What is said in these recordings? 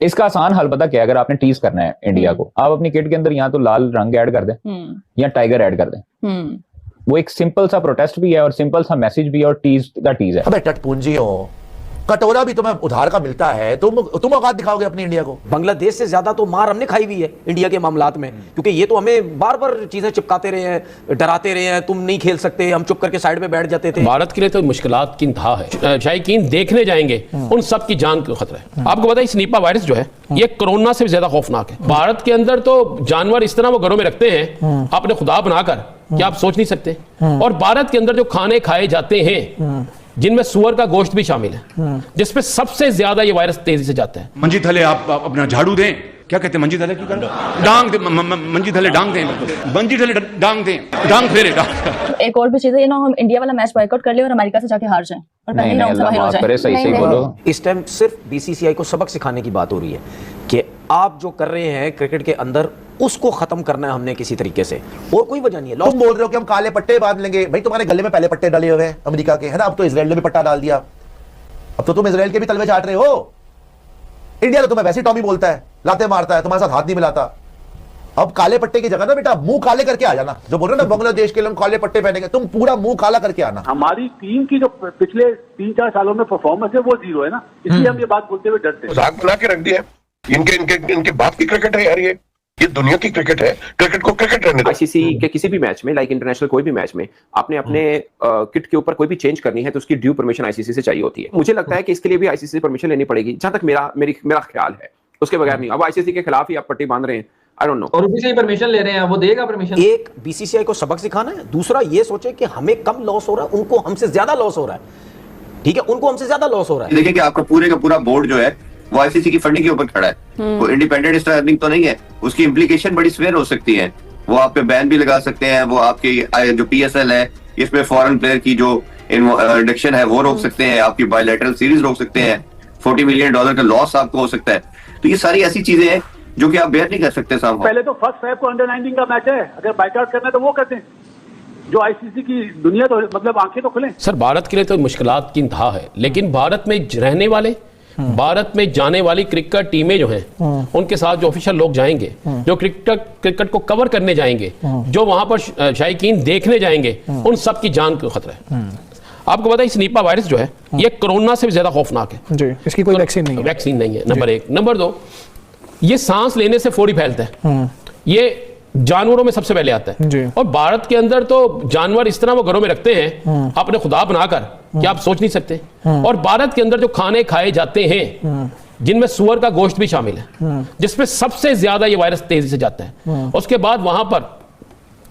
इसका आसान हल पता क्या है? अगर आपने टीज करना है इंडिया को, आप अपनी किट के अंदर या तो लाल रंग ऐड कर दें या टाइगर ऐड कर दें। वो एक सिंपल सा प्रोटेस्ट भी है और सिंपल सा मैसेज भी है और टीज का टीज है। अबे टटपूंजी हो, कटोरा भी तुम्हें उधार का मिलता है, तुम औकात दिखाओगे अपनी इंडिया को। बांग्लादेश से ज्यादा तो मार हमने खाई हुई है इंडिया के मामलात में, क्योंकि ये तो हमें बार बार चीजें चिपकाते रहे हैं, डराते रहे हैं, तुम नहीं खेल सकते, हम चुप करके साइड में बैठ जाते थे। भारत के लिए तो मुश्किलात की इंतहा है। शायकीन देखने जाएंगे उन सब की जान को खतरा है। आपको पता है इस निपा वायरस जो है ये कोरोना से भी ज्यादा खौफनाक है। भारत के अंदर तो जानवर इस तरह वो घरों में रखते हैं अपने खुदा बनाकर कि आप सोच नहीं सकते। और भारत के अंदर जो खाने खाए जाते हैं जिनमें सुअर का गोश्त भी शामिल है, जिसपे सबसे ज्यादा ये वायरस तेजी से जाता है। मंजी थले आप अपना झाड़ू दें, क्या कहते हैं मंजी थले की डांग दे, मंजी थले डांग दें, मंजी थले डांग दें, डांग फेरे डांग। एक और भी चीज है ना, हम इंडिया वाला मैच बॉयकॉट कर ले और अमेरिका से जाके हार जाएं और पहले राउंड से बाहर हो जाएं। सही बोलो। इस टाइम सिर्फ बीसीसीआई को सबक सिखाने की बात हो रही है कि आप जो कर रहे हैं क्रिकेट के अंदर उसको खत्म करना है हमने किसी तरीके से, और कोई वजह नहीं है। तुम बोल रहे हो कि हम काले पट्टे बांध लेंगे, भाई तुम्हारे गले में पहले पट्टे डाले हुए हैं अमेरिका के, है ना? अब तो इजराइल ने भी पट्टा डाल दिया, अब तो तुम इजराइल के भी तलवे चाट रहे हो। इंडिया तो तुम्हें वैसे टॉमी बोलता है, लाते मारता है, तुम्हारे साथ हाथ नहीं मिलाता। अब काले पट्टे की जगह ना बेटा मुंह काले करके आ जाना। जो बोल रहे हो ना बांग्लादेश के लिए हम काले पट्टे पहनेंगे, तुम पूरा मुंह काला करके आना। हमारी टीम की जो पिछले 3-4 सालों में परफॉर्मेंस है वो जीरो है ना, इसलिए हम ये बात बोलते हुए डरते हैं। मजाक बना के रख दिया इनके बाप की क्रिकेट है यार, ये दुनिया की क्रिकेट है, क्रिकेट को क्रिकेट रहने दो। आईसीसी के किसी भी मैच में, लाइक इंटरनेशनल कोई भी मैच में, आपने अपने किट के ऊपर कोई भी चेंज करनी है तो उसकी ड्यू परमिशन आईसीसी से चाहिए होती है। मुझे लगता है कि इसके लिए भी आईसीसी से परमिशन लेनी पड़ेगी, जहां तक मेरा ख्याल है। उसके बगैर नहीं। अब आईसीसी के खिलाफ ही आप पट्टी बांध रहे हैं, आई डोंट नो। और उसी से परमिशन ले रहे हैं, वो देगा परमिशन। एक बीसीसीआई को सबक सिखाना है, दूसरा ये सोचे कि हमें कम लॉस हो रहा है, उनको हमसे ज्यादा लॉस हो रहा है। ठीक है, उनको हमसे ज्यादा लॉस हो रहा है। देखिए कि आपका पूरे का पूरा बोर्ड जो है वो आईसीसी की फंडिंग के ऊपर खड़ा है, वो इंडिपेंडेंट अर्निंग तो नहीं है। उसकी इम्प्लीकेशन बड़ी स्वेयर हो सकती है, वो आप पे बैन भी लगा सकते हैं, वो आपकी जो पीएसएल है इसमें फॉरेन प्लेयर की जो इंडक्शन है वो रोक सकते हैं, आपकी बायलैटरल सीरीज रोक सकते हैं, $40 मिलियन का लॉस आपको हो सकता है। तो ये सारी ऐसी चीजें हैं जो कि आप बेयर नहीं कर सकते साहब। पहले तो फर्स्ट फेब को अंडर-19 का मैच है, अगर बाइकआउट करना है तो वो करते हैं। जो आईसीसी की दुनिया तो मतलब आंखें तो खुलें। सर भारत के लिए तो मुश्किलात की इंतहा है, लेकिन भारत में रहने वाले, भारत में जाने वाली क्रिकेट टीमें जो हैं उनके साथ जो ऑफिशियल लोग जाएंगे, जो क्रिकेट को कवर करने जाएंगे, जो वहां पर शायकीन देखने जाएंगे, उन सब की जान को खतरा है। आपको पता है इस निपा वायरस जो है ये कोरोना से भी ज्यादा खौफनाक है जी। इसकी कोई वैक्सीन नहीं है। वैक्सीन नहीं है, नंबर 1। नंबर 2, ये सांस लेने से फोड़ी फैलता है, ये जानवरों में सबसे पहले आता है। और भारत के अंदर तो जानवर इस तरह वो घरों में रखते हैं अपने खुदा बनाकर कि आप सोच नहीं सकते। और भारत के अंदर जो खाने खाए जाते हैं जिनमें सुअर का गोश्त भी शामिल है, जिसमें सबसे ज्यादा ये वायरस तेजी से जाता है। उसके बाद वहां पर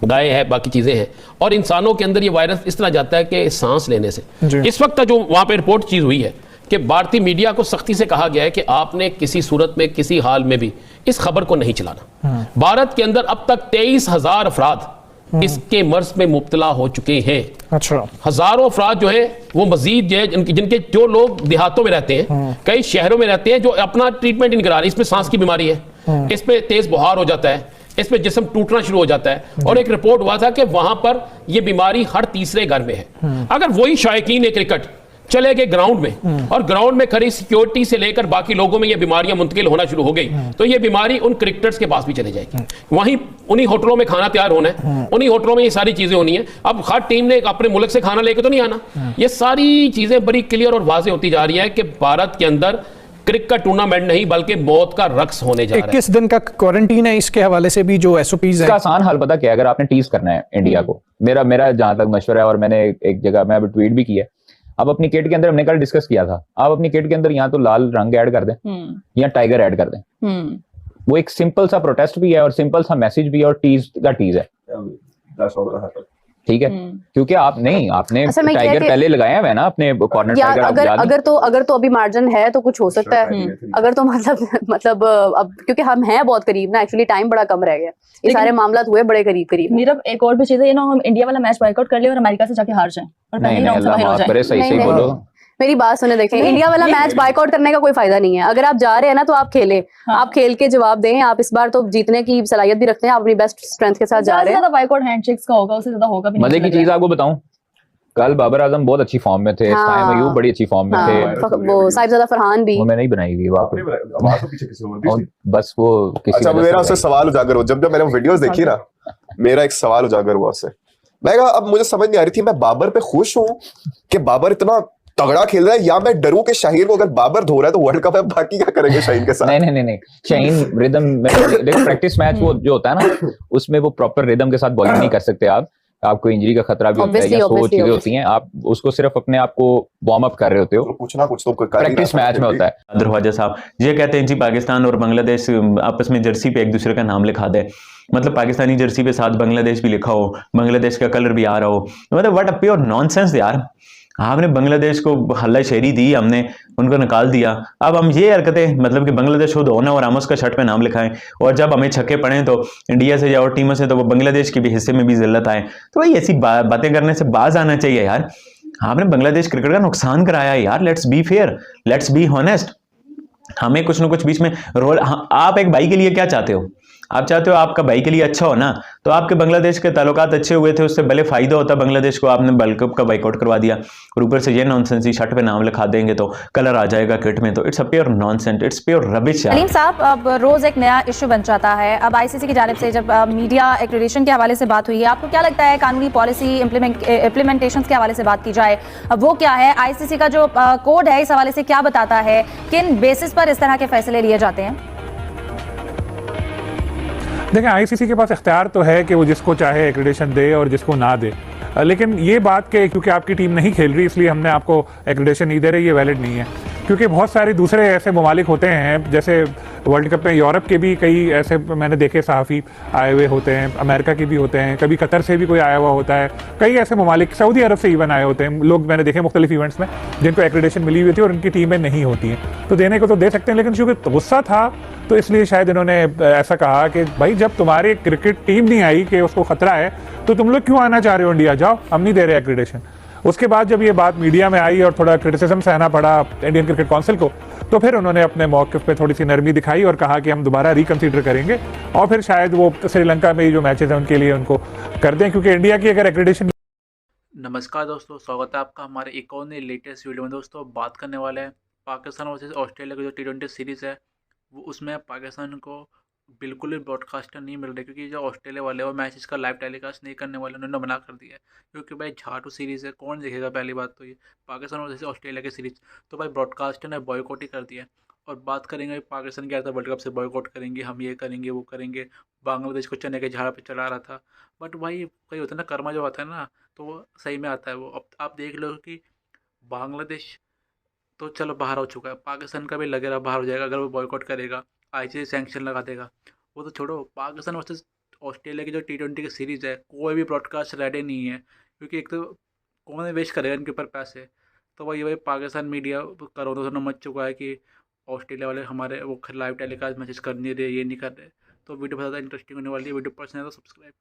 गाय है, बाकी चीजें हैं, और इंसानों के अंदर ये वायरस इस तरह जाता है कि सांस लेने से। इस वक्त जो वहां पर रिपोर्ट चीज हुई है कि भारतीय मीडिया को सख्ती से कहा गया है कि आपने किसी सूरत में किसी हाल में भी इस खबर को नहीं चलाना। भारत के अंदर अब तक 23,000 अफराद इसके मर्ज में मुब्तला हो चुके हैं। अच्छा, हजारों अफराद जो है वो मजीद जो है जिनके जो लोग देहातों में रहते हैं, कई शहरों में रहते हैं, जो अपना ट्रीटमेंट नहीं करा रहे। इसमें सांस की बीमारी है, इसमें तेज बुखार हो जाता है, इसमें जिस्म टूटना शुरू हो जाता है। और एक रिपोर्ट हुआ था कि वहां पर यह बीमारी हर तीसरे घर में है। अगर वही शायकीन क्रिकेट चले गए ग्राउंड में और ग्राउंड में खड़ी सिक्योरिटी से लेकर बाकी लोगों में ये बीमारियां मुंतकिल होना शुरू हो गई, तो ये बीमारी उन क्रिकेटर्स के पास भी चले जाएगी। वहीं उन्हीं होटलों में खाना तैयार होना है, उन्हीं होटलों में ये सारी चीजें होनी है। अब हर टीम ने अपने मुल्क से खाना लेके तो नहीं आना। ये सारी चीजें बड़ी क्लियर और वाज़ेह होती जा रही है कि भारत के अंदर क्रिकेट टूर्नामेंट नहीं बल्कि मौत का रक्स होने जा रहा है। 21 दिन का क्वारंटीन है, इसके हवाले से भी जो एसओपीज है। इसका आसान हल पता क्या है? अगर आपने टीज करना है इंडिया को, मेरा जहां तक मशवरा है, और मैंने एक जगह मैं अभी ट्वीट भी किया, आप अपनी किट के अंदर, हमने कल डिस्कस किया था, आप अपनी किट के अंदर या तो लाल रंग ऐड कर दें या टाइगर ऐड कर दें। वो एक सिंपल सा प्रोटेस्ट भी है और सिंपल सा मैसेज भी है और टीज का टीज है। ठीक है, क्योंकि आपने टाइगर पहले लगाया हुआ है ना अपने कॉर्नर टाइगर। अगर तो अभी मार्जिन है तो कुछ हो सकता है। अगर तो मतलब अब क्योंकि हम हैं बहुत करीब ना, एक्चुअली टाइम बड़ा कम रह गया, ये सारे मामलात हुए बड़े करीब। मेरा एक और भी चीज है ना, हम इंडिया वाला मैच बॉयकॉट कर ले और अमेरिका से जाके हार जाएं और पहले राउंड से बाहर हो जाएं। सही बोलो। मेरी बात सुने, देखें, इंडिया वाला मैच बायकॉट करने का कोई फायदा नहीं है। अगर आप जा रहे हैं ना तो आप खेलें, आप खेल के जवाब दें। आप इस बार तो जीतने की सलाहियत भी रखते हैं, आप अपनी बेस्ट स्ट्रेंथ के साथ जा रहे हैं। बायकॉट हैंडशेक्स का होगा, उससे ज्यादा होगा भी नहीं। मजे की चीज आपको बताऊं, कल बाबर आजम बहुत अच्छी फॉर्म में थे, साइम अयूब बड़ी अच्छी फॉर्म में थे, वो साहिबजादा फरहान भी, वो मैंने नहीं बनाई हुई आपने आवाज तो पीछे किसी और की थी। बस वो किसी अच्छा, मेरा उससे सवाल उजागर हो, जब मैंने वीडियोस देखी ना, मेरा एक सवाल उजागर हुआ उससे। मैं कहा अब मुझे समझ नहीं आ रही थी, मैं बाबर पे खुश हूँ कि बाबर इतना तगड़ा खेल रहा है, या मैं डरूं कि शाहीन को अगर बाबर धो रहा है तो वर्ल्ड कप है, बाकी क्या करेंगे शाहीन के साथ? नहीं, शाहीन रिदम में देखो, प्रैक्टिस मैच वो जो होता है ना, उसमें वो प्रॉपर रिदम के साथ बॉलिंग नहीं कर सकते आप, आपको इंजरी का खतरा भी होता है, या सो चीजें होती हैं, आप उसको सिर्फ अपने आप को वार्म अप कर रहे होते हो, कुछ ना कुछ तो प्रैक्टिस मैच में होता है। दरवाजा साहब ये कहते हैं जी पाकिस्तान और बांग्लादेश आपस में जर्सी पे एक दूसरे का नाम लिखा दे, मतलब पाकिस्तानी जर्सी पे साथ बांग्लादेश भी लिखा हो, बांग्लादेश का कलर भी आ रहा हो, मतलब व्हाट अ प्योर नॉनसेंस यार। आपने बांग्लादेश को हल्ला शेरी दी, हमने उनको निकाल दिया, अब हम ये हरकतें, मतलब कि बांग्लादेश खुद होना और हम उसका शर्ट पे नाम लिखाएं, और जब हमें छक्के पड़े तो इंडिया से या और टीमों से तो वो बांग्लादेश के भी हिस्से में भी जिल्लत आए, तो भाई ऐसी बातें करने से बाज आना चाहिए यार। आपने बांग्लादेश क्रिकेट का नुकसान कराया यार, let's be fair, let's be honest. हमें कुछ ना कुछ बीच में रोल, आप एक भाई के लिए क्या चाहते हो? आप चाहते हो आपका भाई के लिए अच्छा हो ना, तो आपके बांग्लादेश के ताल्लुकात अच्छे हुए थे, उससे भले फायदा होता बांग्लादेश को, आपने वर्ल्ड कप का बाइकआउट करवा दिया, और ऊपर से ये नॉनसेंस, शर्ट पे नाम लिखा देंगे तो कलर आ जाएगा किट में, तो it's a pure nonsense, it's pure rubbish. Salim साहब, अब रोज एक नया इशू बन जाता है। अब आईसीसी की जानिब से जब मीडिया एक्रेडिटेशन के हवाले से बात हुई है, आपको क्या लगता है कानूनी पॉलिसी इम्प्लीमेंटेशन के हवाले से बात की जाए, अब वो क्या है? आईसीसी का जो कोड है इस हवाले से क्या बताता है, किन बेसिस पर इस तरह के फैसले लिए जाते हैं? देखें, आईसीसी के पास इख्तियार तो है कि वो जिसको चाहे एक्रेडिटेशन दे और जिसको ना दे, लेकिन ये बात कि क्योंकि आपकी टीम नहीं खेल रही इसलिए हमने आपको एक्रेडिटेशन नहीं दे रही, ये वैलिड नहीं है, क्योंकि बहुत सारे दूसरे ऐसे ममालिक होते हैं, जैसे वर्ल्ड कप में यूरोप के भी कई ऐसे मैंने देखे सहाफ़ी आए हुए होते हैं, अमेरिका के भी होते हैं, कभी कतर से भी कोई आया हुआ होता है, कई ऐसे ममालिक, सऊदी अरब से इवन आए होते हैं लोग, मैंने देखे मुख्तलिफ इवेंट्स में जिनको एक्रेडिटेशन मिली हुई थी और उनकी टीमें नहीं होती हैं, तो देने को तो दे सकते हैं, लेकिन चूँकि गुस्सा था तो इसलिए शायद इन्होंने ऐसा कहा कि भाई जब तुम्हारी क्रिकेट टीम नहीं आई कि उसको खतरा है तो तुम लोग क्यों आना चाह रहे हो इंडिया, जाओ, हम नहीं दे रहे एक्रेडिटेशन। उसके बाद जब ये बात मीडिया में आई और थोड़ा क्रिटिसिज्म सहना पड़ा इंडियन क्रिकेट काउंसिल को, तो फिर उन्होंने अपने मौक़िफ़ पे थोड़ी सी नरमी दिखाई और कहा कि हम दोबारा रिकंसीडर करेंगे और फिर शायद वो श्रीलंका में जो मैचेस हैं उनके लिए उनको कर दें, क्योंकि इंडिया की अगर एक्रेडिटेशन। नमस्कार दोस्तों, स्वागत है आपका हमारे एक और नई लेटेस्ट वीडियो में। दोस्तों बात करने वाले हैं पाकिस्तान वर्सेस ऑस्ट्रेलिया की जो T20 सीरीज़ है, वो उसमें पाकिस्तान को बिल्कुल भी ब्रॉडकास्टर नहीं मिल रहे, क्योंकि जो ऑस्ट्रेलिया वाले और मैचेस का लाइव टेलीकास्ट नहीं करने वाले उन्होंने मना कर दिया है, क्योंकि भाई झाटू सीरीज़ है, कौन देखेगा? पहली बात तो ये पाकिस्तान और जैसे ऑस्ट्रेलिया की सीरीज़, तो भाई ब्रॉडकास्टर ने बॉयकॉट ही कर दिया है। और बात करेंगे पाकिस्तान क्या था, वर्ल्ड कप से बॉयकॉट करेंगे, हम ये करेंगे वो करेंगे, बांग्लादेश को चने के झाड़ पर चढ़ा रहा था, बट भाई कहीं होता है ना, कर्मा जो आता है ना तो वो सही में आता है। वो अब आप देख लो कि बांग्लादेश तो चलो बाहर हो चुका है, पाकिस्तान का भी लगे रहा बाहर हो जाएगा अगर वो बॉयकॉट करेगा, आईसीसी सैंक्शन लगा देगा। वो तो छोड़ो, पाकिस्तान वर्सेस ऑस्ट्रेलिया की जो T20 की सीरीज़ है, कोई भी ब्रॉडकास्ट रेडी नहीं है, क्योंकि एक तो कौन वेस्ट करेगा इनके ऊपर पैसे। तो वही पाकिस्तान मीडिया करोड़ों से मच चुका है कि ऑस्ट्रेलिया वाले हमारे वो लाइव टेलीकास्ट मैसेज कर नहीं रहे, ये नहीं कर रहे। तो वीडियो बहुत ज़्यादा इंटरेस्टिंग होने वाली है, वीडियो पसंद है तो सब्सक्राइब